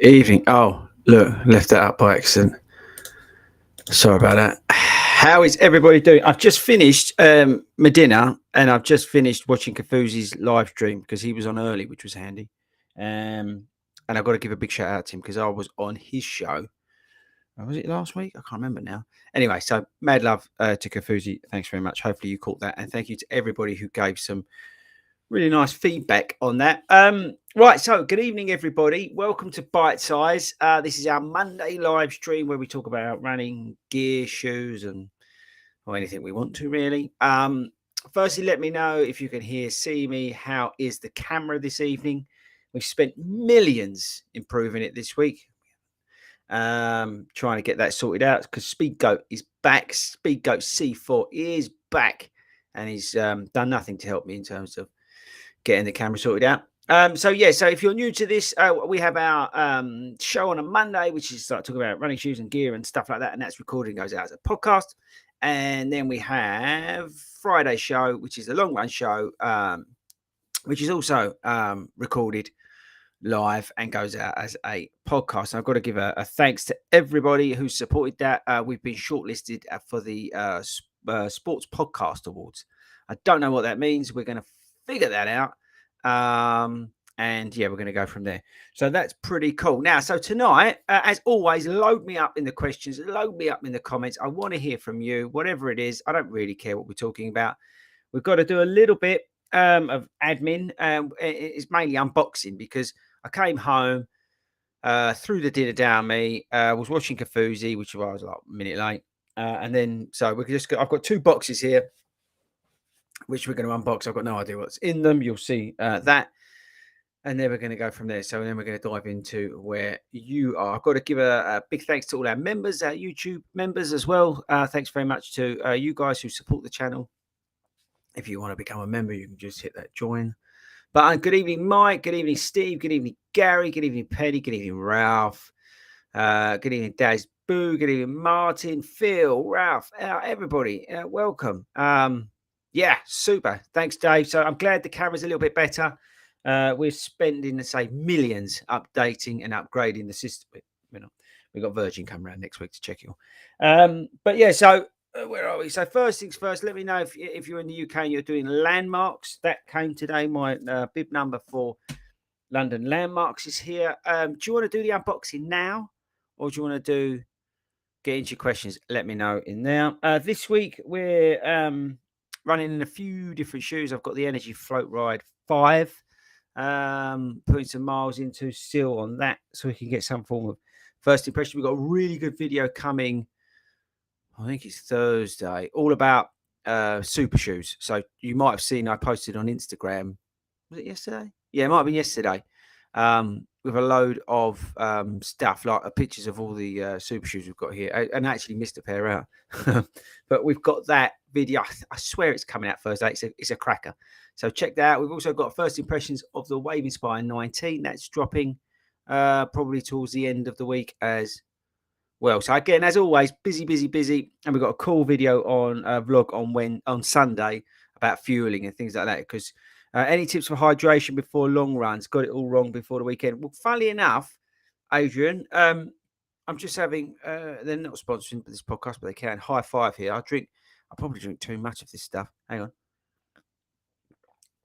Evening. Oh, look, left that up by accident. Sorry about that. How is everybody doing? I've just finished my dinner and I've just finished watching Kafuzi's live stream because he was on early, which was handy. And I've got to give a big shout out to him because I was on his show. Was it last week? I can't remember now. Anyway, so mad love to Kafuzi. Thanks very much. Hopefully you caught that. And thank you to everybody who gave some really nice feedback on that. Right, so good evening, everybody. Welcome to Bite Size. This is our Monday live stream where we talk about running gear, shoes, or anything we want to, really. Firstly, let me know if you can see me. How is the camera this evening? We've spent millions improving it this week. Trying to get that sorted out because Speedgoat is back. Speedgoat C4 is back, and he's done nothing to help me in terms of getting the camera sorted out. So if you're new to this, we have our show on a Monday, which is talking about running shoes and gear and stuff like that, and that's recorded and goes out as a podcast. And then we have Friday show, which is the long run show, which is also recorded live and goes out as a podcast. I've got to give a thanks to everybody who supported that. We've been shortlisted for the Sports Podcast Awards. I don't know what that means. We're going to figure that out. And we're going to go from there. So that's pretty cool. Now, so tonight, as always, load me up in the questions, load me up in the comments. I want to hear from you, whatever it is. I don't really care what we're talking about. We've got to do a little bit of admin. It's mainly unboxing because I came home, threw the dinner down me, was watching Kafuzi, which I was like a minute late. And then, so I've got two boxes here, which we're going to unbox. I've got no idea what's in them. You'll see that. And then we're going to go from there. So then we're going to dive into where you are. I've got to give a big thanks to all our members, our YouTube members as well. Thanks very much to you guys who support the channel. If you want to become a member, you can just hit that join. But good evening, Mike. Good evening, Steve. Good evening, Gary. Good evening, Penny. Good evening, Ralph. Good evening, Daz Boo. Good evening, Martin, Phil, Ralph, everybody. Welcome. Super. Thanks, Dave. So I'm glad the camera's a little bit better. We're spending, let's say, millions updating and upgrading the system. We've got Virgin coming around next week to check it all. So where are we? So first things first, let me know if you're in the UK and you're doing landmarks. That came today. My bib number for London landmarks is here. Do you want to do the unboxing now, or do you want to get into your questions? Let me know in there. This week we're running in a few different shoes. I've got the Energy Float Ride 5. Putting some miles into still on that so we can get some form of first impression. We've got a really good video coming, I think it's Thursday, all about super shoes. So you might have seen I posted on Instagram. Was it yesterday? Yeah, it might have been yesterday. With a load of stuff, like pictures of all the super shoes we've got here. And I actually missed a pair out. But we've got that video. I swear it's coming out Thursday. It's a cracker. So check that out. We've also got first impressions of the Wave Inspire 19. That's dropping probably towards the end of the week as well. So again, as always, busy. And we've got a cool video on vlog on Sunday about fueling and things like that. Because any tips for hydration before long runs? Got it all wrong before the weekend. Well, funnily enough, Adrian, I'm just having, they're not sponsoring this podcast, but they can. High five here. I probably drink too much of this stuff. Hang on.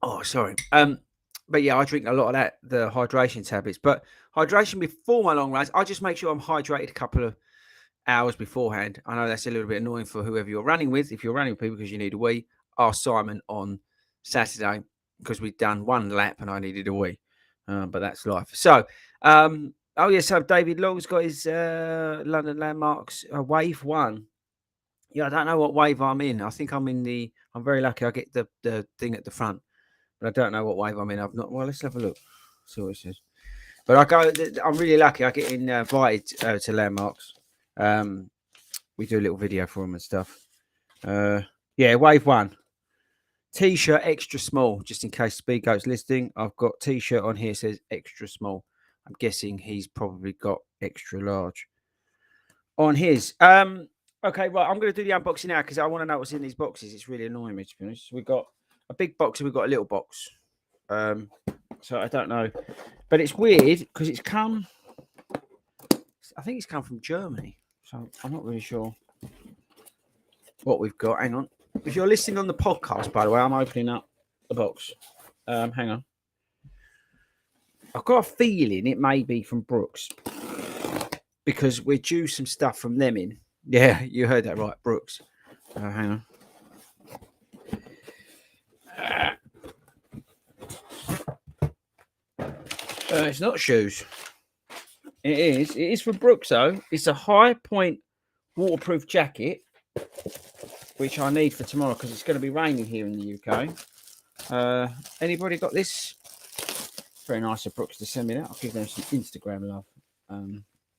Oh, sorry. But yeah, I drink a lot of that, the hydration tablets. But hydration before my long runs, I just make sure I'm hydrated a couple of hours beforehand. I know that's a little bit annoying for whoever you're running with. If you're running with people because you need a wee, ask Simon on Saturday because we'd done one lap and I needed a wee. But that's life. So, so David Long's got his London landmarks wave 1. Yeah, I don't know what wave I'm in. I think I'm very lucky I get the thing at the front. But I don't know what wave I'm in. Well, let's have a look. See what it says. But I'm really lucky. I get invited to landmarks. We do a little video for them and stuff. Wave 1. T-shirt extra small, just in case Speedgoat's listening. I've got T-shirt on here says extra small. I'm guessing he's probably got extra large on his. Okay, right. I'm going to do the unboxing now because I want to know what's in these boxes. It's really annoying me, to be honest. We've got a big box and we've got a little box. So I don't know. But it's weird because it's come I think it's come from Germany. So I'm not really sure what we've got. Hang on. If you're listening on the podcast, by the way, I'm opening up the box. Hang on. I've got a feeling it may be from Brooks because we're due some stuff from them in. Yeah, you heard that right, Brooks. Hang on. It's not shoes. It is from Brooks, though. It's a high point waterproof jacket, which I need for tomorrow because it's going to be raining here in the UK. Anybody got this? Very nice of Brooks to send me that. I'll give them some Instagram love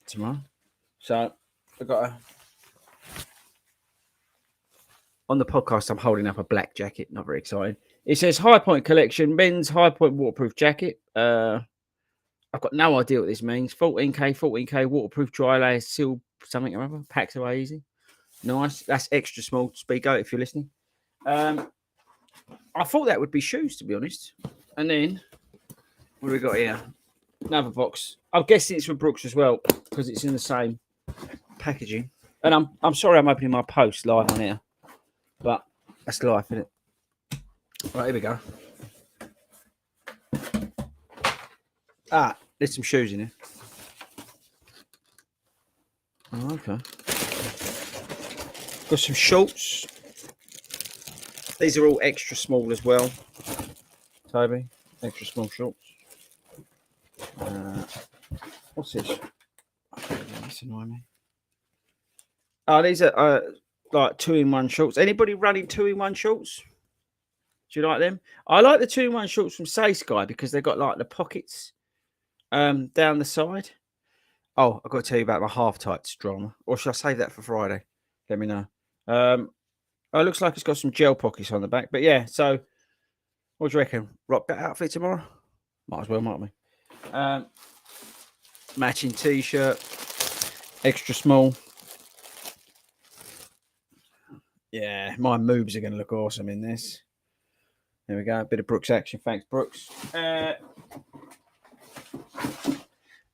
tomorrow. So I've got on the podcast, I'm holding up a black jacket. Not very exciting. It says High Point Collection, men's High Point waterproof jacket. I've got no idea what this means. 14k waterproof dry layer seal something or other. Packs away easy. Nice. That's extra small. Speak out if you're listening. I thought that would be shoes, to be honest. And then what do we got here? Another box. I'm guessing it's from Brooks as well because it's in the same packaging. And I'm sorry I'm opening my post live on here, but that's life, isn't it? Right, here we go. There's some shoes in here. Oh, okay. Got some shorts. These are all extra small as well. Toby, extra small shorts. What's this? That's annoying me. Oh, these are like 2-in-1 shorts. Anybody running 2-in-1 shorts? Do you like them? I like the 2-in-1 shorts from Say Sky because they've got like the pockets down the side. Oh, I've got to tell you about my half tights drama. Or should I save that for Friday? Let me know. Oh, it looks like it's got some gel pockets on the back. But yeah, so what do you reckon? Rock that outfit tomorrow? Might as well, might we? Matching t-shirt. Extra small. Yeah, my moves are going to look awesome in this. There we go. A bit of Brooks action. Thanks, Brooks.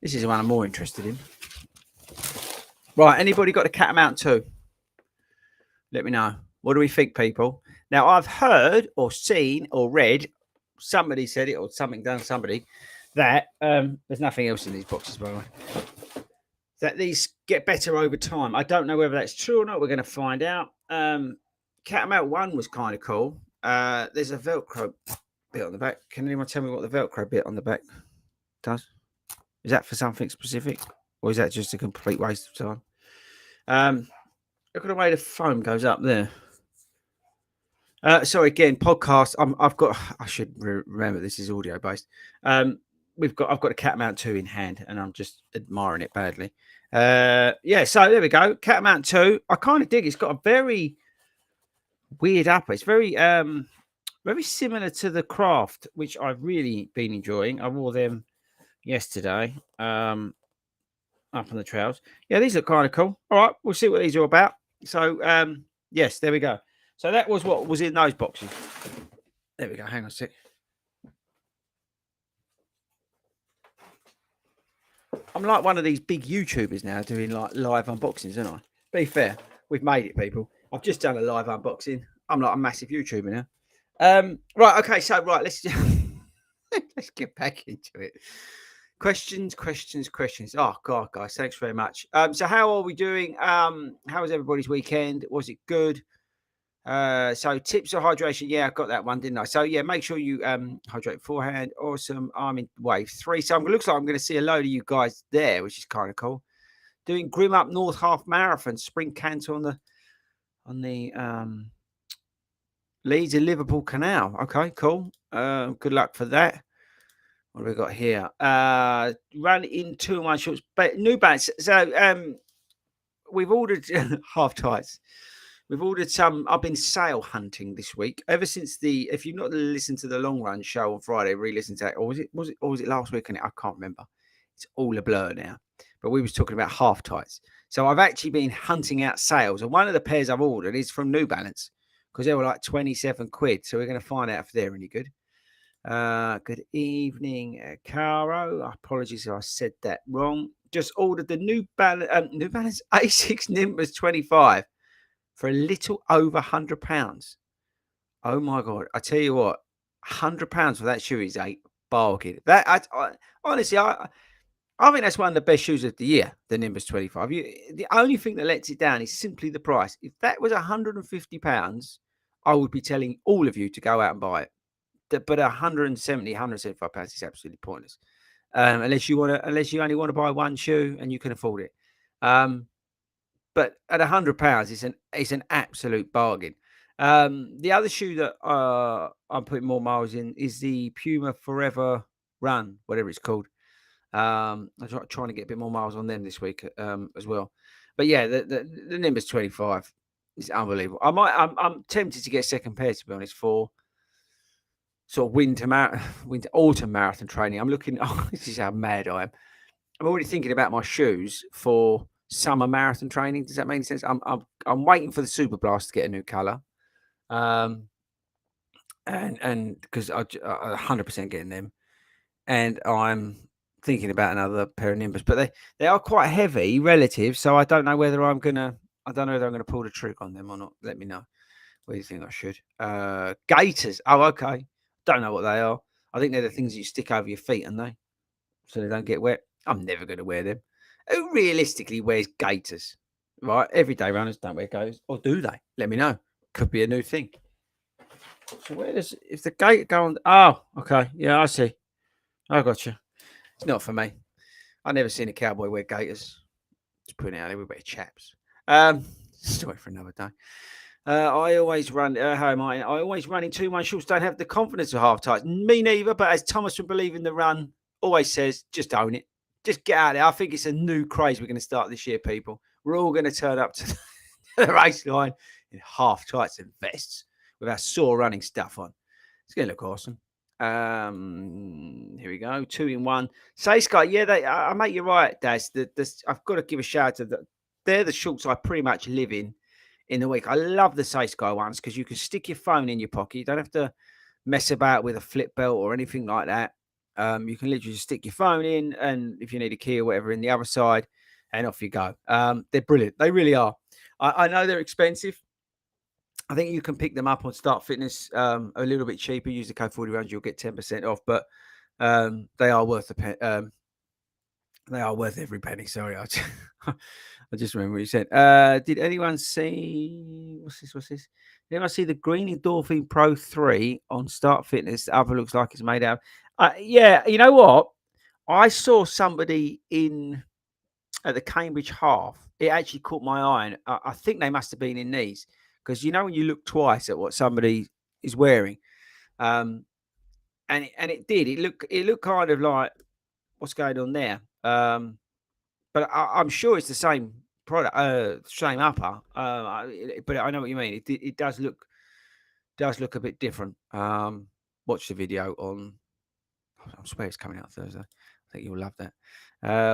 This is the one I'm more interested in. Right, anybody got a Catamount 2? Let me know. What do we think, people? Now, I've heard or seen or read, somebody said it or something done somebody, that there's nothing else in these boxes, by the way, that these get better over time. I don't know whether that's true or not. We're going to find out. Catamount 1 was kind of cool. There's a Velcro bit on the back. Can anyone tell me what the Velcro bit on the back does? Is that for something specific? Or is that just a complete waste of time? Look at the way the foam goes up there. So again, podcast. I should remember this is audio based. I've got a Catamount 2 in hand, and I'm just admiring it badly. Yeah, so there we go. Catamount 2. I kind of dig. It's got a very weird upper. It's very similar to the Craft, which I've really been enjoying. I wore them yesterday. Up on the trails. Yeah, these look kind of cool. All right, we'll see what these are about. So, yes, there we go. So that was what was in those boxes. There we go. Hang on a sec. I'm like one of these big YouTubers now doing like live unboxings, aren't I? Be fair, we've made it, people. I've just done a live unboxing. I'm like a massive YouTuber now. Right, okay, so let's let's get back into it. Questions. Oh God, guys, thanks very much. So how are we doing? How was everybody's weekend? Was it good? So tips of hydration. Yeah, I got that one, didn't I? So yeah, make sure you hydrate beforehand. Awesome. I'm in wave 3. So it looks like I'm going to see a load of you guys there, which is kind of cool. Doing Grim Up North Half Marathon, sprint canter on the Leeds and Liverpool Canal. Okay, cool. Good luck for that. What have we got here? Run in 2-in-1 shorts, but New Balance. So we've ordered half tights. We've ordered some. I've been sale hunting this week. Ever since if you've not listened to the long run show on Friday, re-listen to that. Or was it last week? And I can't remember. It's all a blur now. But we was talking about half tights. So I've actually been hunting out sales, and one of the pairs I've ordered is from New Balance because they were like 27 quid. So we're going to find out if they're any good. Good evening, Caro. Apologies if I said that wrong. Just ordered the New Balance A6 Nimbus 25 for a little over £100. Oh my god! I tell you what, £100 for that shoe is a bargain. Honestly, I think that's one of the best shoes of the year, the Nimbus 25. The only thing that lets it down is simply the price. If that was £150, I would be telling all of you to go out and buy it. But 170, £175 is absolutely pointless. Unless you only want to buy one shoe and you can afford it. But at £100, it's an absolute bargain. The other shoe that I'm putting more miles in is the Puma Forever Run, whatever it's called. I'm trying to get a bit more miles on them this week as well. But yeah, the Nimbus 25 is unbelievable. I'm tempted to get a second pair, to be honest, for sort of autumn marathon training. I'm looking. Oh, this is how mad I am. I'm already thinking about my shoes for summer marathon training. Does that make sense? I'm waiting for the Super Blast to get a new color. And because I 100% getting them, and I'm thinking about another pair of Nimbus, but they are quite heavy relative, so I don't know whether I'm gonna pull the trick on them or not. Let me know. What do you think I should? Gaiters. Oh, okay. Don't know what they are. I think they're the things you stick over your feet, aren't they? So they don't get wet. I'm never going to wear them. Who realistically wears gaiters? Right? Everyday runners don't wear gaiters. Or do they? Let me know. Could be a new thing. So if the gaiter go on? Oh, okay. Yeah, I see. I got you. It's not for me. I've never seen a cowboy wear gaiters. Just putting it out there. We wear chaps. Story for another day. I always run. How am I? I always run in 2-1 shorts. Don't have the confidence of half tights. Me neither. But as Thomas from Believe in the Run always says, just own it. Just get out there. I think it's a new craze we're going to start this year, people. We're all going to turn up to the race line in half tights and vests with our sore running stuff on. It's going to look awesome. Here we go. 2-in-1. Say Sky, yeah, I mate, you're right, Daz. I've got to give a shout out to that. They're the shorts I pretty much live in the week. I love the Say Sky ones because you can stick your phone in your pocket. You don't have to mess about with a flip belt or anything like that. You can literally just stick your phone in, and if you need a key or whatever, in the other side, and off you go. They're brilliant. They really are. I know they're expensive. I think you can pick them up on Start Fitness a little bit cheaper. Use the code 40 rounds, you'll get 10% off. But they are worth they are worth every penny. Sorry, I just remember what you said. Did anyone see what's this? Did anyone see the Green Endorphin Pro 3 on Start Fitness? The other looks like it's made out. Yeah, you know what? I saw somebody at the Cambridge half. It actually caught my eye, and I think they must have been in these because when you look twice at what somebody is wearing, and it did. It looked kind of like what's going on there. But I'm sure it's the same product, same upper. But I know what you mean. It does look a bit different. Watch the video on. I swear it's coming out Thursday. I think you'll love that.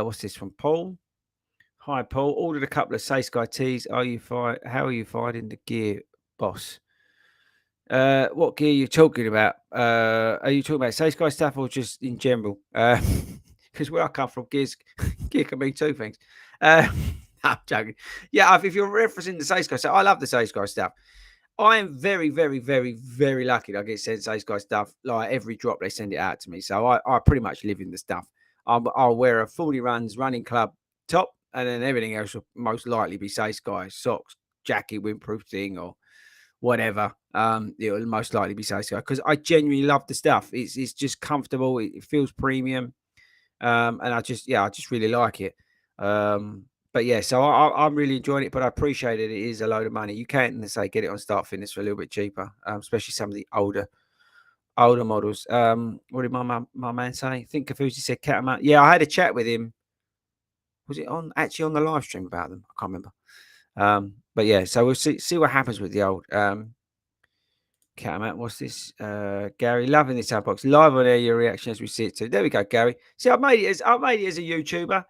What's this from Paul? Hi, Paul. Ordered a couple of Say Sky tees. How are you finding the gear, boss? What gear are you talking about? Are you talking about Say Sky stuff or just in general? Because where I come from, gear can mean two things. I'm joking. Yeah, if you're referencing the Say Sky stuff, I love the Say Sky stuff. I am very, very, very, very lucky that I get sent Say Sky stuff. Like every drop, they send it out to me. So I pretty much live in the stuff. I'll wear a 40 runs running club top, and then everything else will most likely be Say Sky socks, jacket, windproof thing, or whatever. It will most likely be Say Sky because I genuinely love the stuff. It's just comfortable. It feels premium, and I just really like it. But yeah, so I'm really enjoying it. But I appreciate it. It is a load of money. You can get it on Start Fitness for a little bit cheaper, especially some of the older models. What did my man say? I think Kafusi said Catamount. Yeah, I had a chat with him. Was it actually on the live stream about them? I can't remember. But yeah, so we'll see what happens with the old Catamount. What's this? Gary, loving this unbox. Live on air, your reaction as we see it too. There we go, Gary. See, I've made it as a YouTuber.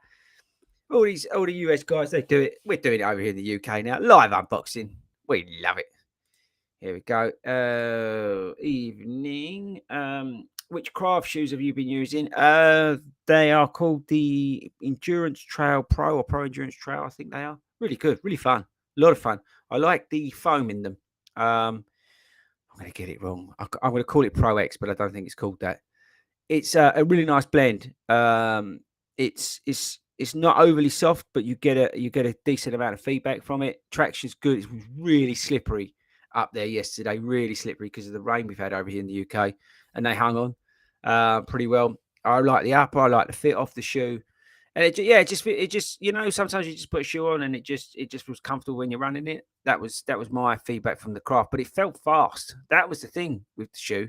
All the US guys, they do it. We're doing it over here in the UK now. Live unboxing. We love it. Here we go. Evening. which craft shoes have you been using? They are called the Endurance Trail Pro or Pro Endurance Trail. I think they are really good, really fun, a lot of fun. I like the foam in them. I'm going to get it wrong. I'm going to call it Pro X, but I don't think it's called that. It's a really nice blend. It's not overly soft, but you get a decent amount of feedback from it. Traction's good. It was really slippery up there yesterday, really slippery because of the rain we've had over here in the UK, and they hung on pretty well. I like the upper. I like the fit off the shoe, and it just sometimes you just put a shoe on and it just feels comfortable when you're running it. That was my feedback from the craft, but it felt fast. That was the thing with the shoe.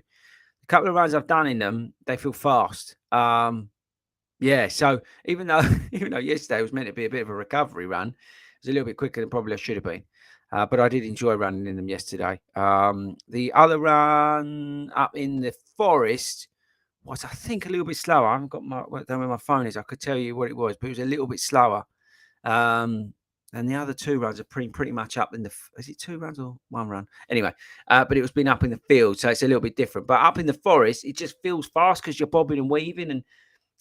A couple of runs I've done in them, they feel fast. Yeah, so even though even though yesterday was meant to be a bit of a recovery run, it was a little bit quicker than probably I should have been. But I did enjoy running in them yesterday. The other run up in the forest was, I think, a little bit slower. I haven't got my down where my phone is. I could tell you what it was, but it was a little bit slower. And the other two runs are pretty much up in the. Is it two runs or one run? Anyway, but it was been up in the field, so it's a little bit different. But up in the forest, it just feels fast because you're bobbing and weaving, and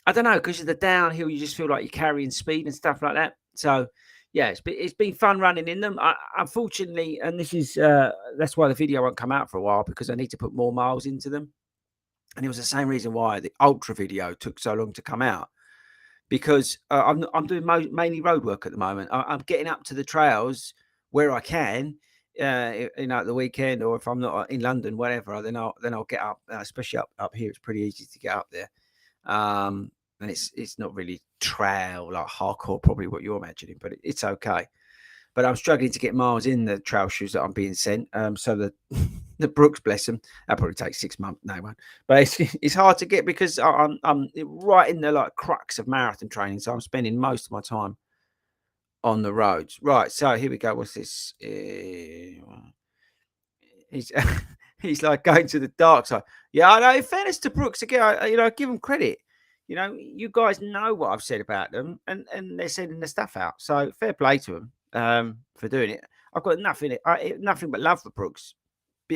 I don't know, because of the downhill, you just feel like you're carrying speed and stuff like that. So yeah, it's been fun running in them. Unfortunately, and this is that's why the video won't come out for a while, because I need to put more miles into them. And it was the same reason why the ultra video took so long to come out, because I'm doing mainly road work at the moment. I'm getting up to the trails where I can, at the weekend, or if I'm not in London, whatever, then I'll get up. Especially up here, it's pretty easy to get up there. And it's not really trail like hardcore, probably what you're imagining, but it's okay. But I'm struggling to get miles in the trail shoes that I'm being sent. So the Brooks, bless them, that probably takes 6 months. No one, but it's hard to get because I'm right in the like crux of marathon training. So I'm spending most of my time on the roads. Right. So here we go. What's this? He's he's like going to the dark side. Yeah, I know. In fairness to Brooks, again, I give him credit. You guys know what I've said about them, and they're sending the stuff out. So fair play to them for doing it. I've got nothing but love for Brooks.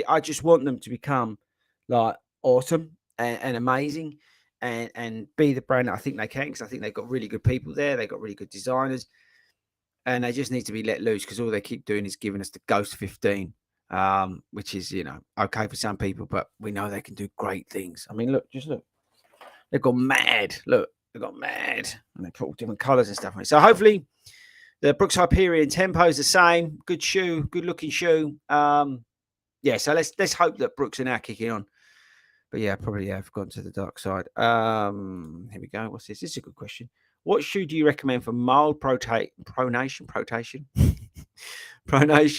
I just want them to become like awesome and amazing, and be the brand that I think they can, because I think they've got really good people there. They've got really good designers, and they just need to be let loose, because all they keep doing is giving us the Ghost 15. Which is, okay for some people, but we know they can do great things. I mean, look, they've gone mad. Look, they've got mad, and they put all different colours and stuff on it. So hopefully the Brooks Hyperion tempo is the same. Good shoe, good looking shoe. Yeah, so let's hope that Brooks are now kicking on. But yeah, probably I've gone to the dark side. Here we go. What's this? This is a good question. What shoe do you recommend for mild pronation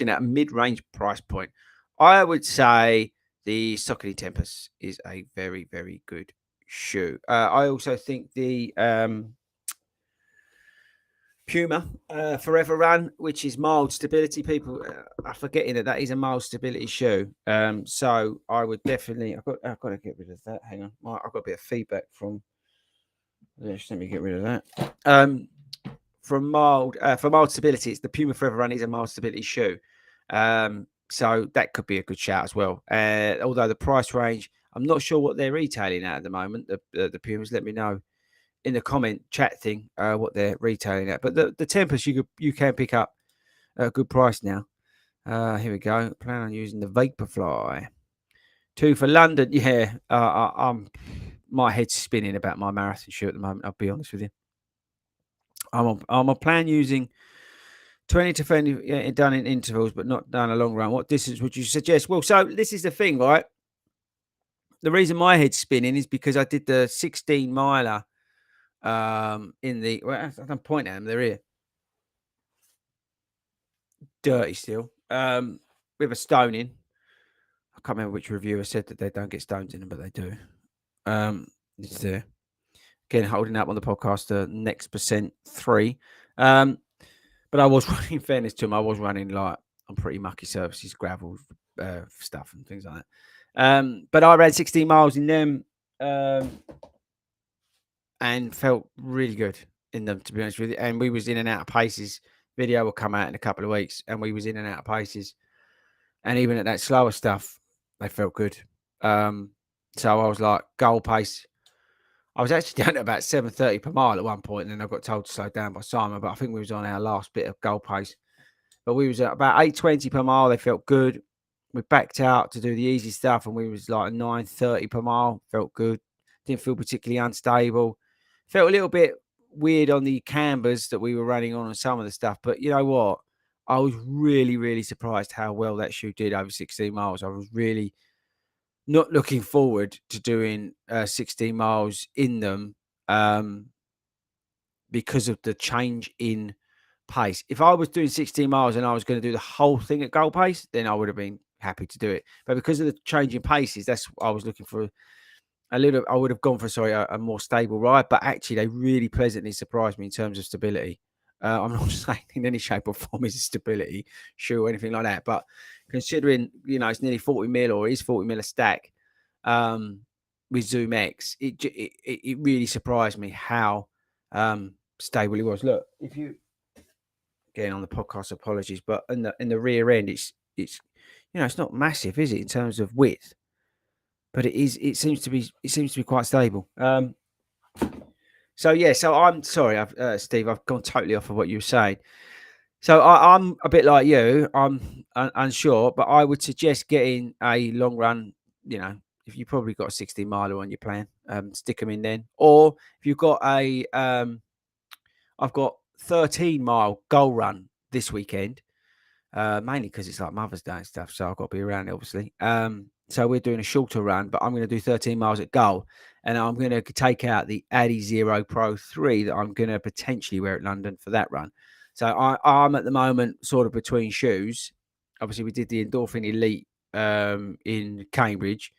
at a mid-range price point? I would say the Saucony Tempest is a very, very good shoe. I also think the Puma Forever Run, which is mild stability. People are forgetting that is a mild stability shoe. So I would definitely. I've got to get rid of that. Hang on, I've got a bit of feedback from. Just let me get rid of that. For mild stability, it's the Puma Forever Run is a mild stability shoe. So that could be a good shout as well. Although the price range, I'm not sure what they're retailing at the moment. The Pumas, let me know in the comment chat thing what they're retailing at. But the Tempest you can pick up at a good price now. Here we go. Plan on using the Vaporfly. 2 for London. Yeah, my head's spinning about my marathon shoe at the moment. I'll be honest with you. I'm on plan using 20 to 30 done in intervals, but not done a long run. What distance would you suggest? Well, so this is the thing, right? The reason my head's spinning is because I did the 16 miler in the. Well, I can point at them. They're here. Dirty still. With a stone in. I can't remember which reviewer said that they don't get stones in them, but they do. It's there. Again, holding up on the podcast, the next percent 3. But I was running, in fairness to him, I was running like on pretty mucky surfaces, gravel stuff and things like that. But I ran 16 miles in them and felt really good in them, to be honest with you. And we was in and out of paces. Video will come out in a couple of weeks, and we was in and out of paces. And even at that slower stuff, they felt good. So I was like, goal pace. I was actually down to about 7:30 per mile at one point, and then I got told to slow down by Simon. But I think we was on our last bit of goal pace. But we was at about 8:20 per mile. They felt good. We backed out to do the easy stuff, and we was like 9:30 per mile. Felt good. Didn't feel particularly unstable. Felt a little bit weird on the cambers that we were running on and some of the stuff. But you know what? I was really, really surprised how well that shoe did over 16 miles. I was really not looking forward to doing 16 miles in them um, because of the change in pace. If I was doing 16 miles and I was going to do the whole thing at goal pace, then I would have been happy to do it. But because of the change in paces, that's what I was looking for. A little, I would have gone for a more stable ride, but actually they really pleasantly surprised me in terms of stability. I'm not saying in any shape or form is stability shoe or anything like that, but considering it's nearly 40 mil or is 40 mil a stack um, with Zoom X, it really surprised me how stable it was. Look, if you getting on the podcast, apologies, but in the rear end, it's it's not massive, is it, in terms of width? But it is. It seems to be quite stable. So yeah. So I'm sorry, Steve. I've gone totally off of what you were saying. So I'm a bit like you. I'm unsure, but I would suggest getting a long run. If you probably got a 60 miler on your plan, stick them in then. Or if you've got I've got 13-mile goal run this weekend. Mainly because it's like Mother's Day and stuff, so I've got to be around it, obviously. So we're doing a shorter run, but I'm going to do 13 miles at goal, and I'm going to take out the Addy Zero Pro 3 that I'm going to potentially wear at London for that run. So I'm at the moment sort of between shoes. Obviously, we did the Endorphin Elite in Cambridge,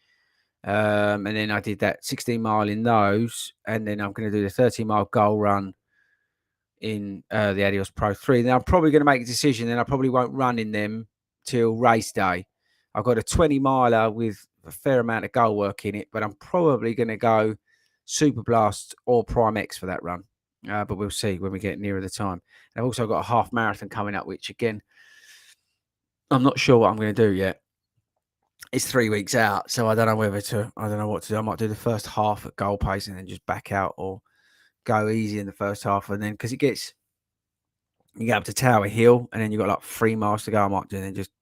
and then I did that 16 mile in those, and then I'm going to do the 13-mile goal run in the Adios Pro 3. Then I'm probably going to make a decision, and I probably won't run in them till race day. I've got a 20 miler with a fair amount of goal work in it, but I'm probably going to go Super Blast or Prime X for that run. But we'll see when we get nearer the time. And I've also got a half marathon coming up, which again, I'm not sure what I'm going to do yet. It's 3 weeks out, so I don't know I don't know what to do. I might do the first half at goal pace and then just back out, or go easy in the first half. And then, because you get up to Tower Hill, and then you've got like 3 miles to go. I might do, and then just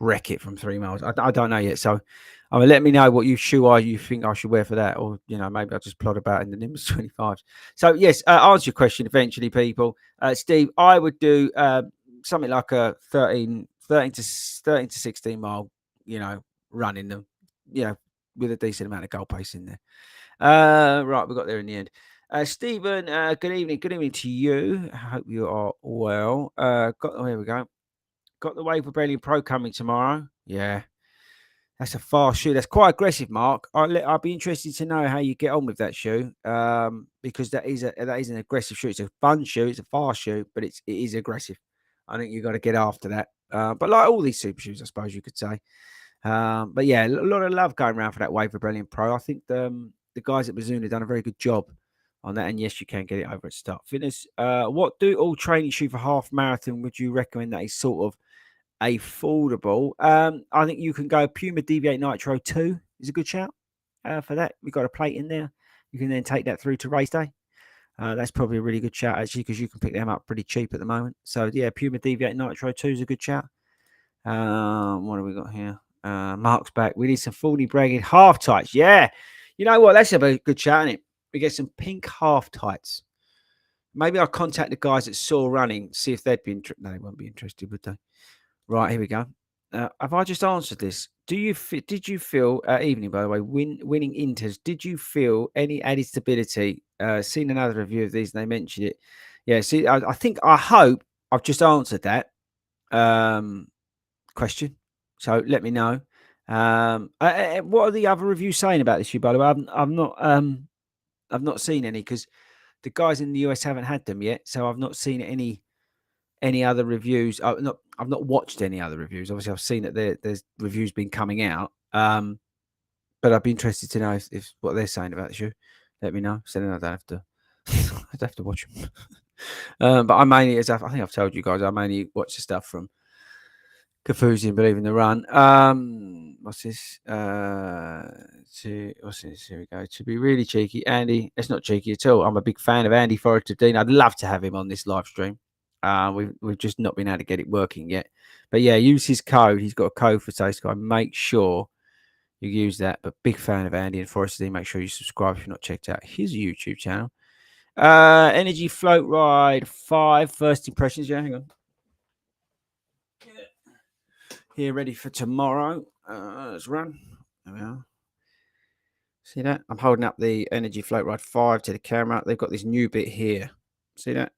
wreck it from 3 miles. I don't know yet. So, let me know what shoe you think I should wear for that, or maybe I'll just plod about in the Nimbus 25s. So yes, answer your question eventually, people. Steve, I would do something like a 13 to 16 mile, run in them, with a decent amount of goal pace in there. Right, we got there in the end. Stephen, good evening. Good evening to you. I hope you are well. Here we go. Got the Wave Rebellion Pro coming tomorrow. Yeah, that's a fast shoe. That's quite aggressive, Mark. I'll be interested to know how you get on with that shoe. Because that is an aggressive shoe. It's a fun shoe. It's a fast shoe, but it is aggressive. I think you've got to get after that. But like all these super shoes, I suppose you could say. But yeah, a lot of love going around for that Wave Rebellion Pro. I think the guys at Mizuno have done a very good job on that. And yes, you can get it over at Start Fitness. What all training shoe for half marathon would you recommend that is sort of affordable? I think you can go Puma Deviate Nitro 2 is a good shout for that. We've got a plate in there. You can then take that through to race day. That's probably a really good shout, actually, because you can pick them up pretty cheap at the moment. So yeah, Puma Deviate Nitro 2 is a good shout. What have we got here? Mark's back. We need some FORDY bragging half tights. Yeah. You know what? That's a good shout, isn't it? We get some pink half tights. Maybe I'll contact the guys at Saw Running, see if they'd be interested. No, they won't be interested, would they? Right, here we go. Have I just answered this? Did you feel evening, by the way, winning Inters? Did you feel any added stability? Seen another review of these, and they mentioned it. Yeah, see, I hope I've just answered that question. So let me know. What are the other reviews saying about this shoe? By the way, I've not seen any, because the guys in the US haven't had them yet, so I've not seen any other reviews. I've not watched any other reviews. Obviously, I've seen that there's reviews been coming out. But I'd be interested to know if what they're saying about the shoe. Let me know. So then I don't have to. I'd have to watch them. But I mainly, I think I've told you guys, I mainly watch the stuff from Kafuzi and Believe in the Run. What's this? What's this? Here we go. To be really cheeky, Andy. It's not cheeky at all. I'm a big fan of Andy Forrester Dean. I'd love to have him on this live stream. We've just not been able to get it working yet. But yeah, use his code. He's got a code for Taste Guy. Make sure you use that. But big fan of Andy and Forrester Dean. Make sure you subscribe if you're not checked out his YouTube channel. Energy Float Ride 5. First impressions. Yeah, hang on. Here, ready for tomorrow. Let's run. There we are. See that? I'm holding up the Energy Float Ride 5 to the camera. They've got this new bit here. See that?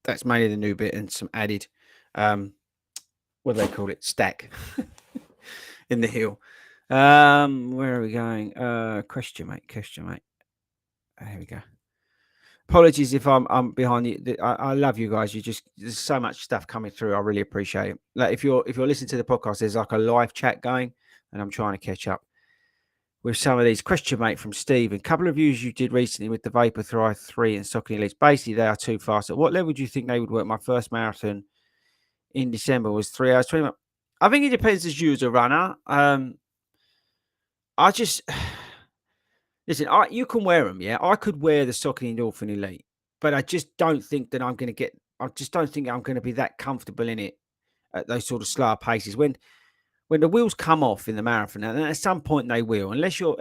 That's mainly the new bit and some added, what do they call it? Stack in the heel. Where are we going? Question, mate. Here we go. Apologies if I'm behind you. I love you guys. There's so much stuff coming through. I really appreciate it. Like if you're listening to the podcast, there's like a live chat going, and I'm trying to catch up with some of these. Question, mate, from Steve. A couple of views you did recently with the Vapor Thrive 3 and Stocking Elites. Basically, they are too fast. At what level do you think they would work? My first marathon in December was 3 hours 20 minutes. I think it depends as you as a runner. I just listen. You can wear them, yeah. I could wear the Stocking Endorphin Elite, but I just don't think that I'm going to get. I just don't think I'm going to be that comfortable in it at those sort of slower paces. When the wheels come off in the marathon, and at some point they will, unless you're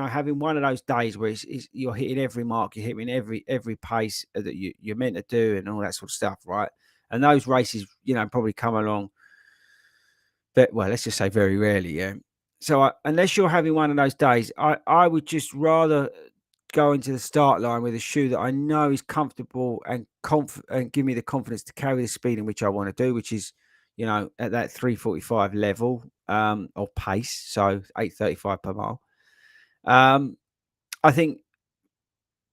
having one of those days where you're hitting every mark, you're hitting every pace that you're meant to do, and all that sort of stuff, right? And those races, probably come along. Well, let's just say very rarely, yeah. So unless you're having one of those days, I would just rather go into the start line with a shoe that I know is comfortable and give me the confidence to carry the speed in which I want to do, which is, at that 3:45 level of pace, so 8:35 per mile. I think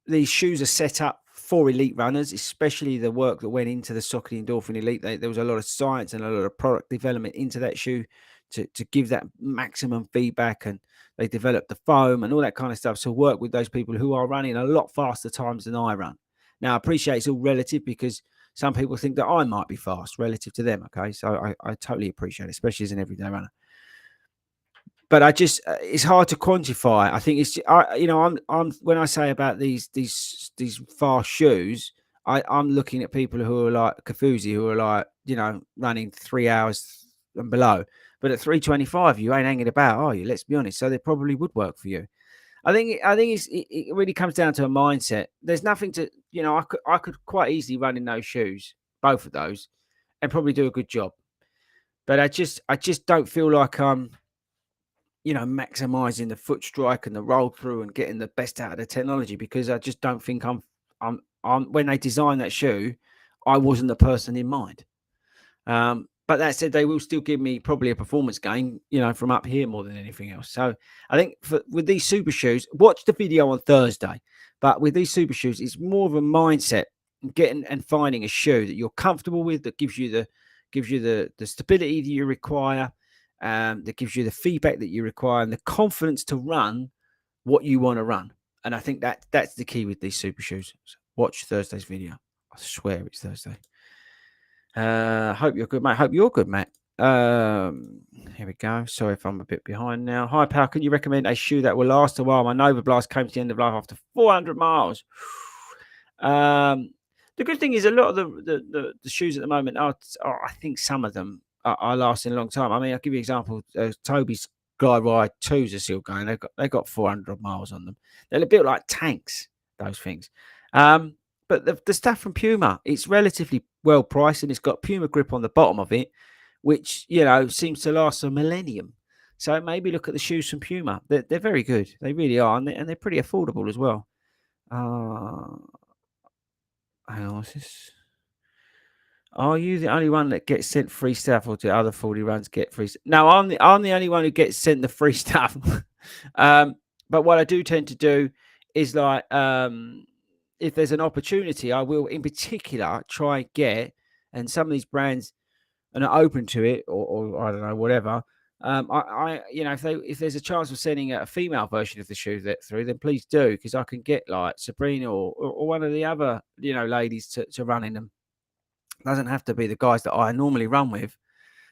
these shoes are set up for elite runners, especially the work that went into the Saucony Endorphin Elite. There was a lot of science and a lot of product development into that shoe to give that maximum feedback, and they developed the foam and all that kind of stuff to work with those people who are running a lot faster times than I run. Now, I appreciate it's all relative because some people think that I might be fast relative to them. Okay, so I totally appreciate it, especially as an everyday runner. But it's hard to quantify. I think it's, I'm when I say about these fast shoes, I'm looking at people who are like Kafuzi, who are like, running 3 hours and below. But at 3:25, you ain't hanging about, are you? Let's be honest. So they probably would work for you. I think it really comes down to a mindset. There's nothing to, I could quite easily run in those shoes, both of those, and probably do a good job. But I just don't feel like maximizing the foot strike and the roll through and getting the best out of the technology, because I just don't think I'm when they designed that shoe, I wasn't the person in mind. But that said, they will still give me probably a performance gain, from up here more than anything else. So I think with these super shoes, watch the video on Thursday. But with these super shoes, it's more of a mindset, getting and finding a shoe that you're comfortable with, that gives you the stability that you require, that gives you the feedback that you require, and the confidence to run what you want to run. And I think that's the key with these super shoes. So watch Thursday's video. I swear it's Thursday. Hope you're good, mate. Hope you're good, Matt. Here we go. Sorry if I'm a bit behind now. Hi, pal. Can you recommend a shoe that will last a while? My Nova Blast came to the end of life after 400 miles. The good thing is a lot of the shoes at the moment are I think some of them are lasting a long time. I mean, I'll give you an example. Toby's Glide Ride 2s are still going. They've got 400 miles on them. They're built like tanks, those things. But the stuff from Puma, it's relatively well priced, and it's got Puma grip on the bottom of it, which, seems to last a millennium. So maybe look at the shoes from Puma. They're very good. They really are. And they're pretty affordable as well. Hang on, what's this? Are you the only one that gets sent free stuff, or do other 40 runs get free stuff? No, I'm the only one who gets sent the free stuff. But what I do tend to do is like, if there's an opportunity, I will in particular try get, and some of these brands are not open to it, or I don't know, whatever. If there's a chance of sending a female version of the shoe through, then please do, because I can get like Sabrina or one of the other, ladies to run in them. It doesn't have to be the guys that I normally run with.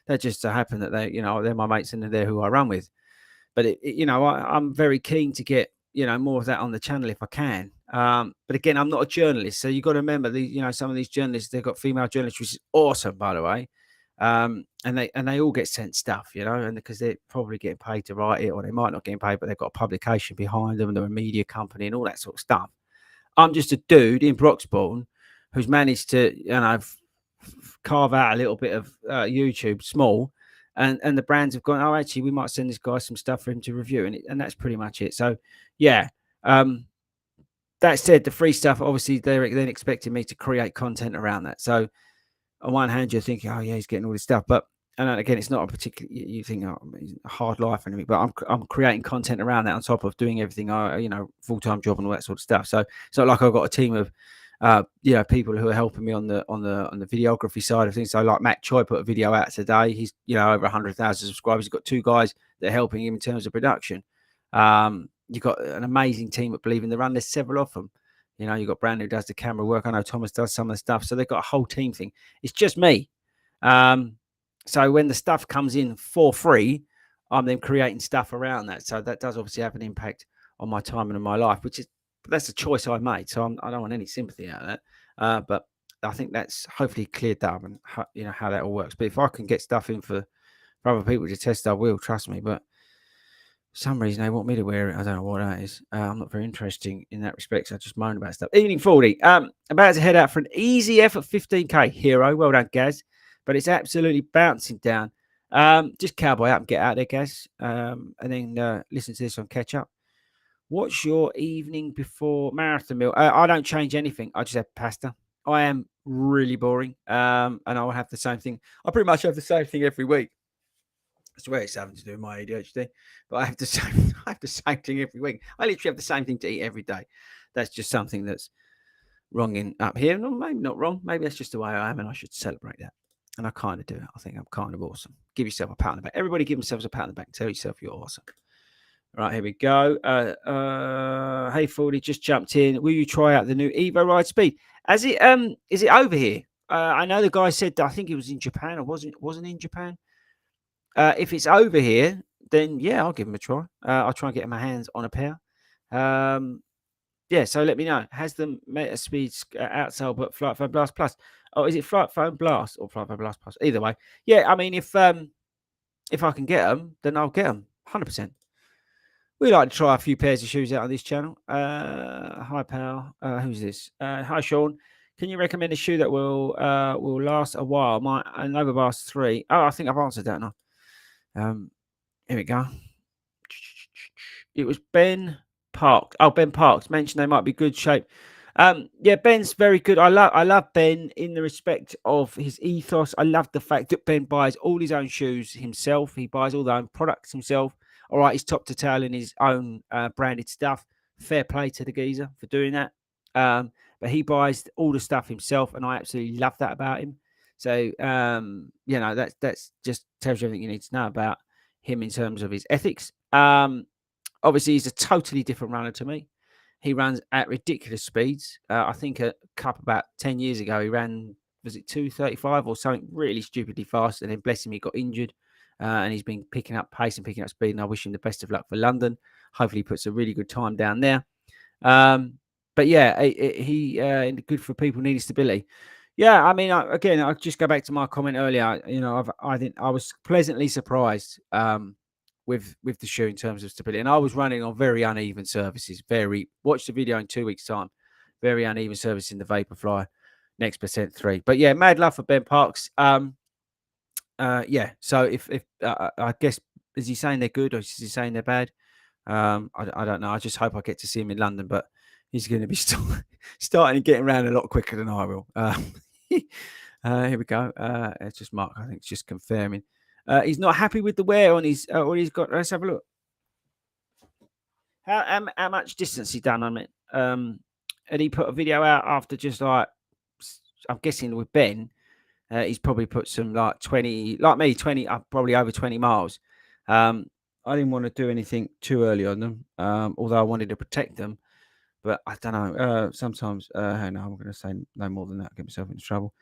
That just so happen that they're my mates and they're there who I run with. But I'm very keen to get more of that on the channel if I can. But again, I'm not a journalist, so you've got to remember some of these journalists, they've got female journalists, which is awesome, by the way. And they all get sent stuff, and because they're probably getting paid to write it, or they might not get paid, but they've got a publication behind them, and they're a media company and all that sort of stuff. I'm just a dude in Broxbourne who's managed to, carve out a little bit of YouTube, small, and the brands have gone, oh, actually, we might send this guy some stuff for him to review, and that's pretty much it. So, yeah. That said, the free stuff, obviously, they're then expecting me to create content around that. So, on one hand, you're thinking, oh yeah, he's getting all this stuff, but and then again, it's not a particular. You think, oh, it's a hard life and everything, but I'm creating content around that on top of doing everything, full time job and all that sort of stuff. So it's not like I've got a team of, people who are helping me on the videography side of things. So like Matt Choi put a video out today. He's over 100,000 subscribers. He's got 2 guys that are helping him in terms of production. You've got an amazing team at Believe in the Run. There's several of them. You've got Brandon who does the camera work. I know Thomas does some of the stuff. So they've got a whole team thing. It's just me. So when the stuff comes in for free, I'm then creating stuff around that. So that does obviously have an impact on my time and on my life, that's a choice I made. So I don't want any sympathy out of that. But I think that's hopefully cleared up and how that all works. But if I can get stuff in for other people to test, I will, trust me. But for some reason they want me to wear it. I don't know what that is. I'm not very interesting in that respect. So I just moan about stuff. Evening 40. About to head out for an easy effort 15k hero. Well done, Gaz. But it's absolutely bouncing down. Just cowboy up and get out there, Gaz. And then listen to this on catch up. What's your evening before marathon meal? I don't change anything. I just have pasta. I am really boring. And I'll have the same thing. I pretty much have the same thing every week. I swear it's having to do with my ADHD, but I have the same thing every week. I literally have the same thing to eat every day. That's just something that's wrong up here. No, maybe not wrong. Maybe that's just the way I am, and I should celebrate that. And I kind of do. I think I'm kind of awesome. Give yourself a pat on the back. Everybody give themselves a pat on the back. Tell yourself you're awesome. Right, here we go. Hey, FORDY, just jumped in. Will you try out the new Evo Ride Speed? Is it over here? I know the guy said, I think it was in Japan, or wasn't in Japan. If it's over here, then yeah, I'll give him a try. I'll try and get my hands on a pair. Yeah, so let me know. Has the Meta Speeds outsell but Flight Phone Blast Plus? Oh, is it Flight Phone Blast or Flight Phone Blast Plus? Either way, yeah. I mean, if I can get them, then I'll get them. 100%. We like to try a few pairs of shoes out on this channel. Hi, pal. Who's this? Hi, Sean. Can you recommend a shoe that will last a while? My Novabars 3. Oh, I think I've answered that now. Here we go. It was Ben Parks. Oh, Ben Parks mentioned they might be good shape. Yeah, Ben's very good. I love Ben in the respect of his ethos. I love the fact that Ben buys all his own shoes himself. He buys all the own products himself. All right, he's top to tail in his own branded stuff. Fair play to the geezer for doing that. But he buys all the stuff himself, and I absolutely love that about him. So that's just tells you everything you need to know about him in terms of his ethics. Obviously, he's a totally different runner to me. He runs at ridiculous speeds. I think a couple about 10 years ago, he ran, was it 2:35 or something really stupidly fast? And then, bless him, he got injured. And he's been picking up pace and picking up speed. And I wish him the best of luck for London. Hopefully, he puts a really good time down there. But yeah, he good for people needing stability. Yeah, I mean, again, I'll just go back to my comment earlier. I think I was pleasantly surprised with the shoe in terms of stability, and I was running on very uneven surfaces. Watch the video in 2 weeks' time. Very uneven surface in the Vaporfly Next Percent 3. But yeah, mad love for Ben Parks. Yeah. So if I guess, is he saying they're good or is he saying they're bad? I don't know. I just hope I get to see him in London, but he's going to be starting and getting around a lot quicker than I will. Here we go. It's just Mark. I think it's just confirming. He's not happy with the wear on his. What he's got. Let's have a look. How much distance he done on it? And he put a video out after just like, I'm guessing with Ben, he's probably put some like 20, like me, 20, probably over 20 miles. I didn't want to do anything too early on them, although I wanted to protect them. But I don't know. Sometimes, hang on, I'm going to say no more than that. Get myself into trouble.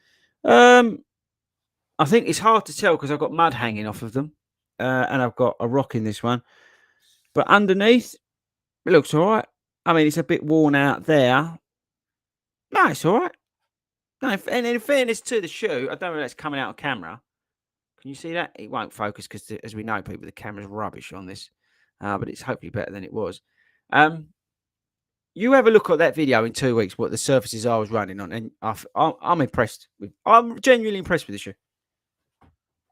I think it's hard to tell because I've got mud hanging off of them, and I've got a rock in this one. But underneath, it looks all right. I mean, it's a bit worn out there. No, it's all right. No, and in fairness to the shoe, I don't know if that's coming out on camera. Can you see that? It won't focus because, as we know, people, the camera's rubbish on this, but it's hopefully better than it was. You have a look at that video in 2 weeks, what the surfaces I was running on, and I'm impressed. I'm genuinely impressed with the shoe.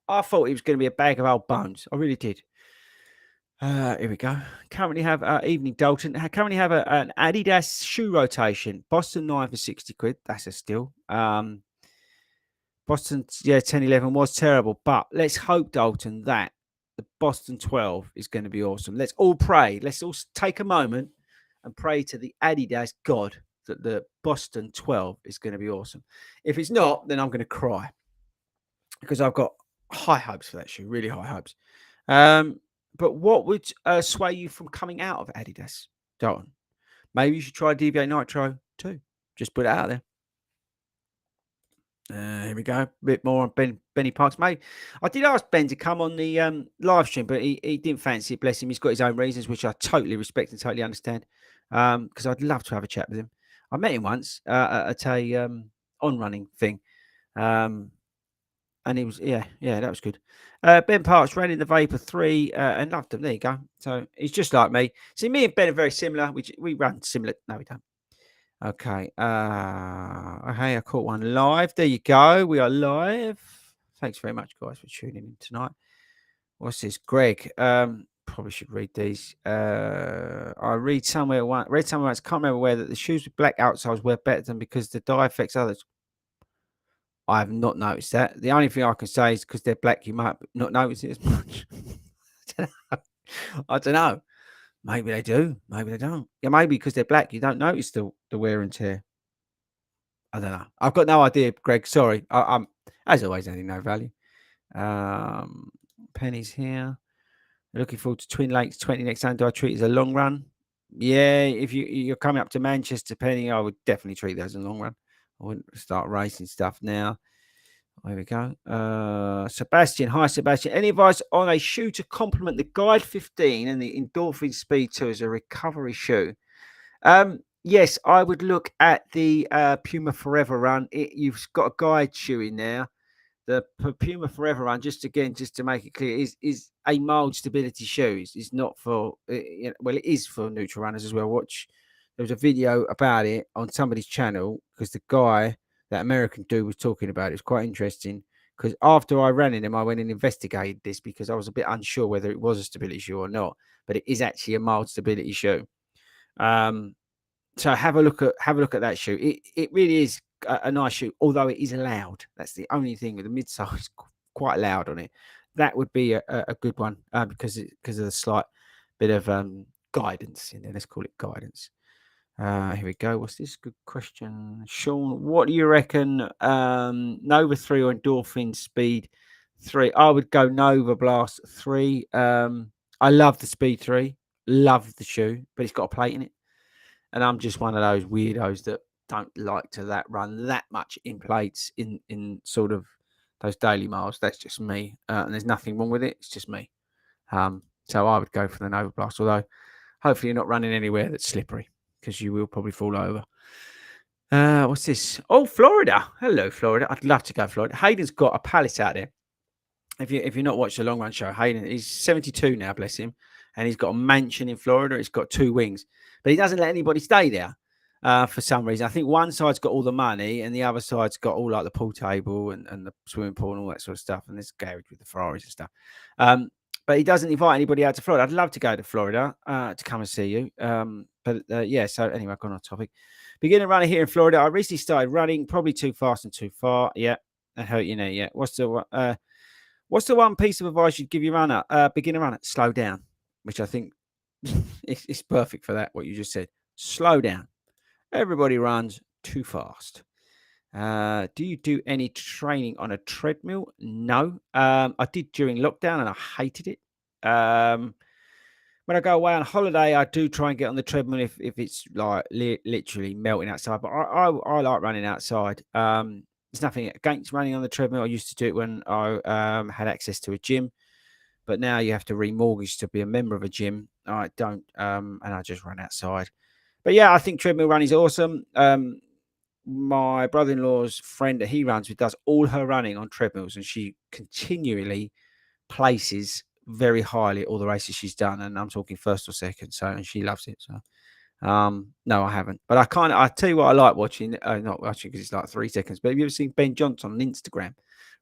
I thought it was going to be a bag of old bones. I really did. Here we go. Currently have evening Dalton. Currently have an Adidas shoe rotation. Boston 9 for 60 quid. That's a steal. Boston, yeah, 10-11 was terrible. But let's hope, Dalton, that the Boston 12 is going to be awesome. Let's all pray. Let's all take a moment and pray to the Adidas God that the Boston 12 is going to be awesome. If it's not, then I'm going to cry because I've got high hopes for that shoe, really high hopes. But what would sway you from coming out of Adidas, Dalton? Maybe you should try DVA Nitro too. Just put it out there. Here we go. A bit more on Benny Parks. Mate, I did ask Ben to come on the live stream, but he didn't fancy it. Bless him. He's got his own reasons, which I totally respect and totally understand. Because I'd love to have a chat with him. I met him once at a on running thing. And he was, yeah, that was good. Ben Parks ran in the Vapor 3 and loved them. There you go. So he's just like me. See, me and Ben are very similar. We run similar. No, we don't. Okay. Okay, I caught one live. There you go. We are live. Thanks very much, guys, for tuning in tonight. What's this? Greg. Probably should read these. I read somewhere once, can't remember where, that the shoes with black outsides wear better than because the dye affects others. I have not noticed that. The only thing I can say is because they're black, you might not notice it as much. I don't know. Maybe they do. Maybe they don't. Yeah, maybe because they're black, you don't notice the wear and tear. I don't know. I've got no idea, Greg. Sorry. I'm, as always, adding no value. Penny's here. Looking forward to Twin Lakes 20 next time. Do I treat it as a long run? Yeah, if you're coming up to Manchester, Penny, I would definitely treat that as a long run. I wouldn't start racing stuff now. There we go. Sebastian. Hi, Sebastian. Any advice on a shoe to complement the Guide 15 and the Endorphin Speed 2 as a recovery shoe? Yes, I would look at the Puma Forever Run. You've got a guide shoe in there. The Puma Forever Run, just to make it clear, is a mild stability shoe. It's not for, well, it is for neutral runners as well. There was a video about it on somebody's channel because the guy, that American dude, was talking about it. It's quite interesting because after I ran in them, I went and investigated this because I was a bit unsure whether it was a stability shoe or not. But it is actually a mild stability shoe. So have a look at that shoe. It really is a nice shoe, although it is loud. That's the only thing with the midsole, quite loud on it. That would be a good one because of the slight bit of guidance in there. Let's call it guidance. Here we go. What's this? Good question, Sean. What do you reckon? Nova 3 or Endorphin Speed 3? I would go Nova Blast 3. I love the Speed 3. Love the shoe, but it's got a plate in it. And I'm just one of those weirdos that don't like to run that much in plates in sort of those daily miles. That's just me. And there's nothing wrong with it. It's just me. So I would go for the Nova Blast, although hopefully you're not running anywhere that's slippery because you will probably fall over. What's this? Oh, Florida. Hello, Florida. I'd love to go to Florida. Hayden's got a palace out there. If you're not watching the long run show, Hayden, he's 72 now, bless him. And he's got a mansion in Florida. It's got 2 wings. But he doesn't let anybody stay there for some reason. I think one side's got all the money and the other side's got all like the pool table and the swimming pool and all that sort of stuff. And there's a garage with the Ferraris and stuff. But he doesn't invite anybody out to Florida. I'd love to go to Florida to come and see you. Yeah, so anyway, I've gone on topic. Beginner runner here in Florida. I recently started running, probably too fast and too far. Yeah, that hurt your knee. Yeah. What's the one piece of advice you'd give your runner? Beginner runner, slow down, which I think it's perfect for that, what you just said. Slow down. Everybody runs too fast. Do you do any training on a treadmill? No. I did during lockdown and I hated it. When I go away on holiday, I do try and get on the treadmill if it's like literally melting outside. But I like running outside. There's nothing against running on the treadmill. I used to do it when I had access to a gym, but now you have to remortgage to be a member of a gym. I don't, and I just run outside. But yeah, I think treadmill running is awesome. My brother-in-law's friend that he runs with does all her running on treadmills, and she continually places very highly all the races she's done, and I'm talking first or second. So, and she loves it. So, no, I haven't, but I tell you what, I like watching. Not watching because it's like 3 seconds. But have you ever seen Ben Johnson on Instagram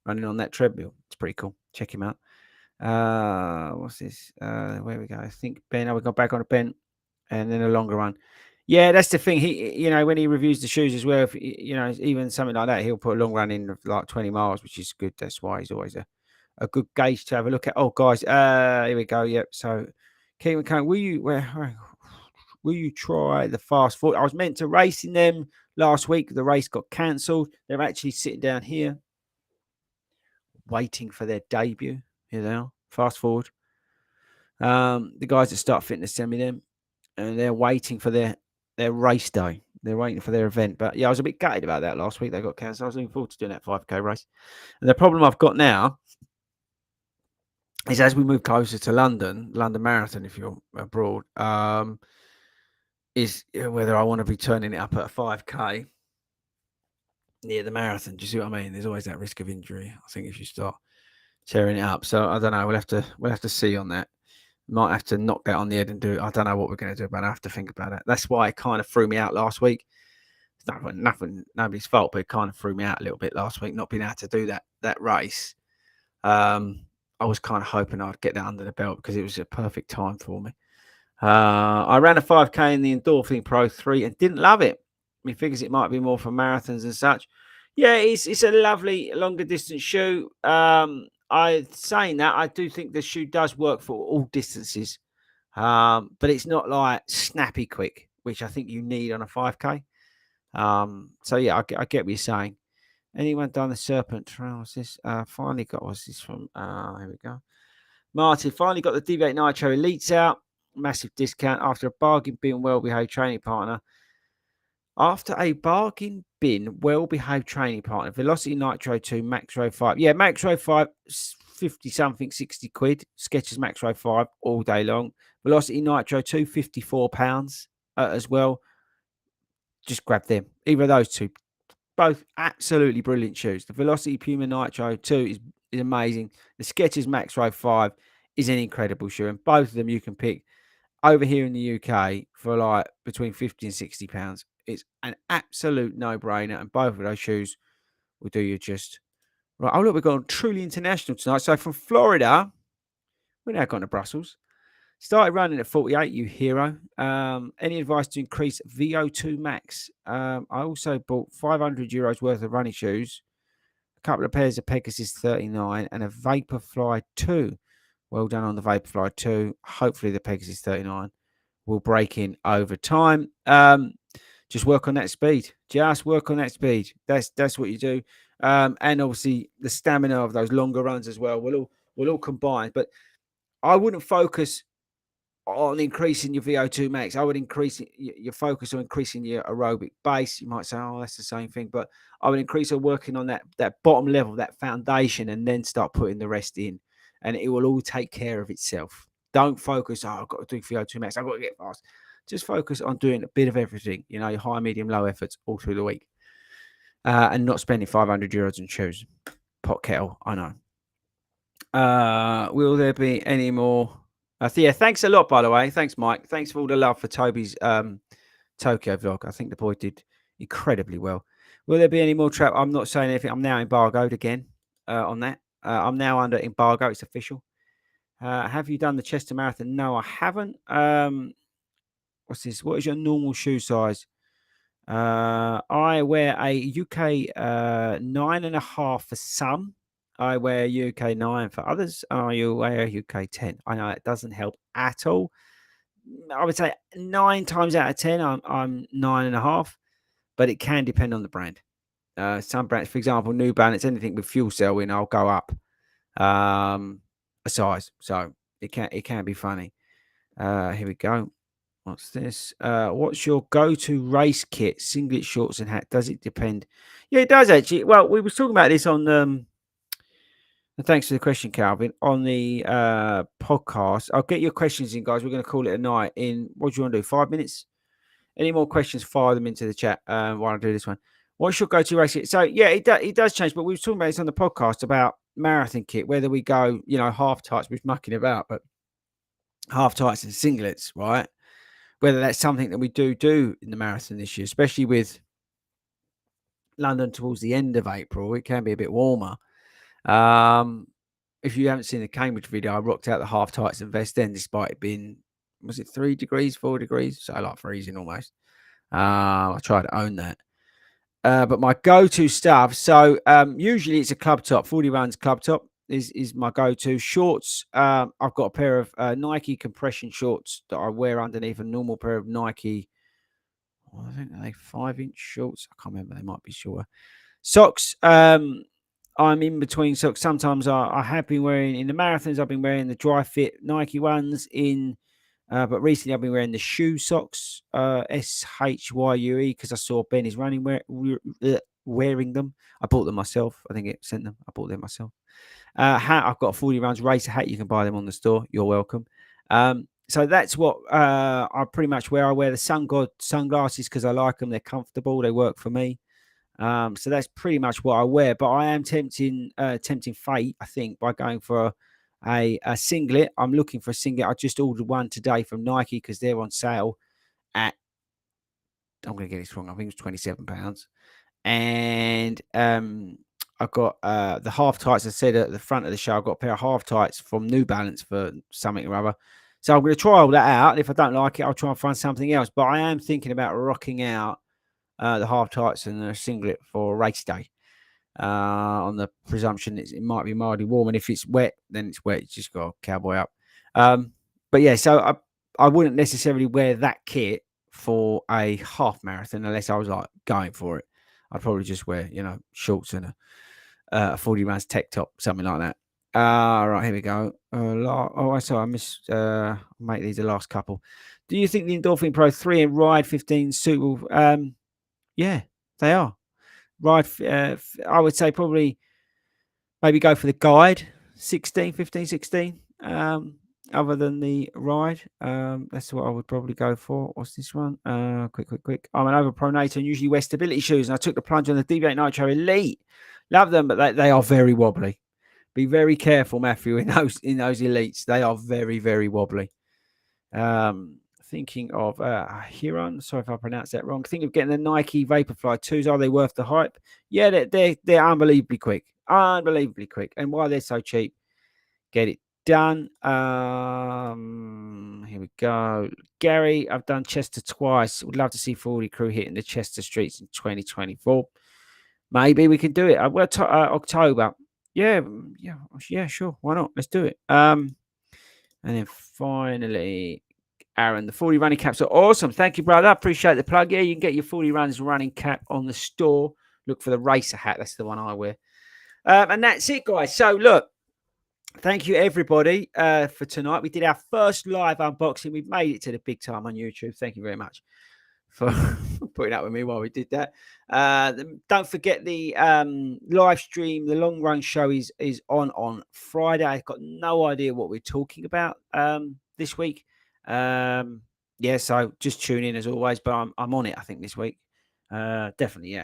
running on that treadmill? It's pretty cool. Check him out. What's this? Where we go? I think Ben. We got back on a Ben, and then a longer run. Yeah, that's the thing. He, when he reviews the shoes as well, if even something like that, he'll put a long run in of like 20 miles, which is good. That's why he's always a good gauge to have a look at. Oh, guys, here we go. Yep. So, Keith McCone, will you try the fast forward? I was meant to race in them last week. The race got cancelled. They're actually sitting down here waiting for their debut. Here they are. Fast forward. The guys at Start Fitness send me them, and they're waiting for their race day. They're waiting for their event. But yeah, I was a bit gutted about that last week. They got cancelled. I was looking forward to doing that 5K race. And the problem I've got now is as we move closer to London Marathon, if you're abroad, is whether I want to be turning it up at a 5K near the marathon. Do you see what I mean? There's always that risk of injury, I think, if you start tearing it up. So I don't know. We'll have to see on that. Might have to knock that on the head and do it. I don't know what we're going to do, but I have to think about it. That's why it kind of threw me out last week. It's nothing, nobody's fault, but it kind of threw me out a little bit last week, not being able to do that race. I was kind of hoping I'd get that under the belt because it was a perfect time for me. I ran a 5K in the Endorphin Pro 3 and didn't love it. I mean, figures it might be more for marathons and such. Yeah, it's a lovely longer distance shoe. Saying that, I do think the shoe does work for all distances. But it's not like snappy quick, which I think you need on a 5K. So yeah, I get what you're saying. Anyone done the Serpent Trail? What's this? Finally got, what's this from? Here we go. Martin finally got the Deviate Nitro Elites out. Massive discount after a bargain bin well-behaved training partner. Velocity Nitro 2, Maxro 5. Yeah, Maxro 5, 50 something, 60 quid. Skechers Maxro 5 all day long. Velocity Nitro 2, £54 as well. Just grab them. Either of those two. Both absolutely brilliant shoes. The Velocity Puma Nitro 2 is amazing. The Skechers Maxro 5 is an incredible shoe. And both of them you can pick over here in the UK for like between 50 and 60 pounds. It's an absolute no-brainer. And both of those shoes will do you just right. Oh, look, we've gone truly international tonight. So from Florida, we're now going to Brussels. Started running at 48, you hero. Any advice to increase VO2 max? I also bought €500 worth of running shoes, a couple of pairs of Pegasus 39, and a Vaporfly 2. Well done on the Vaporfly 2. Hopefully the Pegasus 39 will break in over time. Just work on that speed. Just work on that speed. That's what you do. And obviously the stamina of those longer runs as well will all combine. But I wouldn't focus on increasing your VO2 max. I would increase your focus on increasing your aerobic base. You might say, oh, that's the same thing. But I would increase on working on that bottom level, that foundation, and then start putting the rest in. And it will all take care of itself. Don't focus, I've got to do VO2 max. I've got to get fast. Just focus on doing a bit of everything, your high, medium, low efforts all through the week. And not spending €500 on shoes. Pot kettle, I know. Will there be any more? Yeah, thanks a lot, by the way. Thanks, Mike. Thanks for all the love for Toby's Tokyo vlog. I think the boy did incredibly well. Will there be any more trap? I'm not saying anything. I'm now embargoed again on that. I'm now under embargo. It's official. Have you done the Chester Marathon? No, I haven't. What's this? What is your normal shoe size? I wear a UK 9.5 for some. I wear UK 9 for others. You wear a UK 10. I know it doesn't help at all. I would say 9 times out of 10, I'm 9.5, but it can depend on the brand. Some brands, for example, New Balance, anything with fuel cell in, I'll go up a size. So it can be funny. Here we go. What's this? What's your go-to race kit? Singlet, shorts, and hat. Does it depend? Yeah, it does actually. Well, we were talking about this on and thanks for the question, Calvin. On the podcast, I'll get your questions in, guys. We're going to call it a night. In what do you want to do? 5 minutes? Any more questions? Fire them into the chat while I do this one. What's your go-to race kit? So yeah, it does change. But we were talking about this on the podcast about marathon kit, whether we go, half tights, we're mucking about, but half tights and singlets, right? Whether that's something that we do in the marathon this year, especially with London towards the end of April, it can be a bit warmer. If you haven't seen the Cambridge video, I rocked out the half tights and vest then, despite it being, was it 3 degrees, 4 degrees? So like freezing almost. I try to own that. But my go-to stuff, so usually it's a club top. 40 runs club top is my go-to. Shorts, I've got a pair of Nike compression shorts that I wear underneath a normal pair of Nike. I think they're 5-inch shorts. I can't remember. They might be shorter. Socks. I'm in between socks. Sometimes I have been wearing in the marathons. I've been wearing the dry fit Nike ones but recently I've been wearing the shoe socks. SHYUE because I saw Ben is running wearing them. I bought them myself. I think it sent them. I bought them myself. Hat. I've got a 40 rounds racer hat. You can buy them on the store. You're welcome. So that's what I pretty much wear. I wear the Sun God sunglasses because I like them. They're comfortable. They work for me. So that's pretty much what I wear. But I am tempting fate, I think, by going for a singlet. I'm looking for a singlet. I just ordered one today from Nike because they're on sale at, I'm going to get this wrong, I think it's £27. And I've got the half tights. I said at the front of the show, I've got a pair of half tights from New Balance for something or other. So I'm going to try all that out. And if I don't like it, I'll try and find something else. But I am thinking about rocking out the half tights and the singlet for race day on the presumption it might be mildly warm. And if it's wet, then it's wet. You just got to cowboy up. But yeah, so I wouldn't necessarily wear that kit for a half marathon unless I was like going for it. I'd probably just wear, shorts and a 40 rounds tech top, something like that. Right, here we go. I saw I missed make these the last couple. Do you think the Endorphin Pro 3 and Ride 15 suitable? Yeah, they are. Ride, I would say probably maybe go for the guide 16, 15, 16. Other than the ride, that's what I would probably go for. What's this one? Quick. I'm an overpronator and usually wear stability shoes, and I took the plunge on the DV8 Nitro Elite. Love them, but they are very wobbly. Be very careful, Matthew, in those elites. They are very, very wobbly. Thinking of Huron. Sorry if I pronounced that wrong. Think of getting the Nike Vaporfly 2s. Are they worth the hype? Yeah, they're unbelievably quick. Unbelievably quick. And why they're so cheap, get it done. Here we go. Gary, I've done Chester twice. Would love to see 40 crew hitting the Chester streets in 2024. Maybe we can do it. October. Yeah, sure. Why not? Let's do it. And then finally, Aaron, the 40 running caps are awesome. Thank you, brother. Appreciate the plug. Yeah, you can get your 40 runs running cap on the store. Look for the racer hat. That's the one I wear. And that's it, guys. So, look, thank you, everybody, for tonight. We did our first live unboxing. We've made it to the big time on YouTube. Thank you very much for putting up with me while we did that. Don't forget the live stream. The long run show is on Friday. I've got no idea what we're talking about this week. So just tune in as always. But I'm on it, I think, this week. Definitely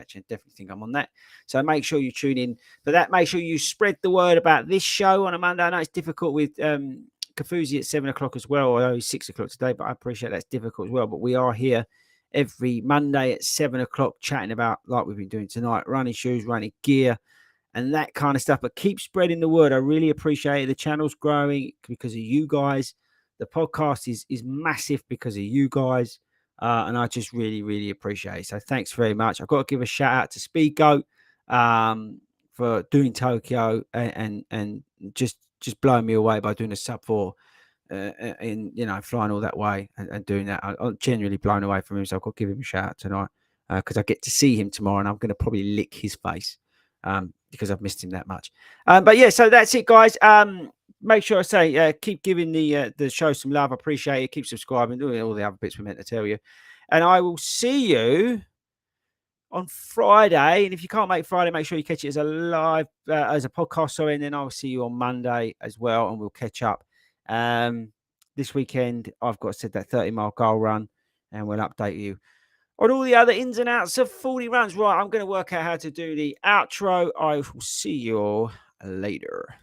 think I'm on that. So make sure you tune in for that. Make sure you spread the word about this show on a Monday. I know it's difficult with Kafuzi at 7 o'clock as well, although it's 6 o'clock today, but I appreciate that's difficult as well. But we are here every Monday at 7 o'clock chatting about, like we've been doing tonight, running shoes, running gear, and that kind of stuff. But keep spreading the word. I really appreciate it. The channel's growing because of you guys. The podcast is massive because of you guys. And I just really, really appreciate it. So thanks very much. I've got to give a shout out to Speedgoat for doing Tokyo and just blowing me away by doing a sub 4 in flying all that way and doing that. I'm genuinely blown away from him. So I've got to give him a shout out tonight because I get to see him tomorrow and I'm going to probably lick his face because I've missed him that much. But yeah, so that's it, guys. make sure I say, keep giving the show some love. I appreciate it. Keep subscribing, doing all the other bits we meant to tell you. And I will see you on Friday. And if you can't make Friday, make sure you catch it as a live, as a podcast. Sorry, and then I'll see you on Monday as well, and we'll catch up. This weekend, I've got to set that 30-mile goal run, and we'll update you on all the other ins and outs of 40 runs. Right, I'm going to work out how to do the outro. I will see you all later.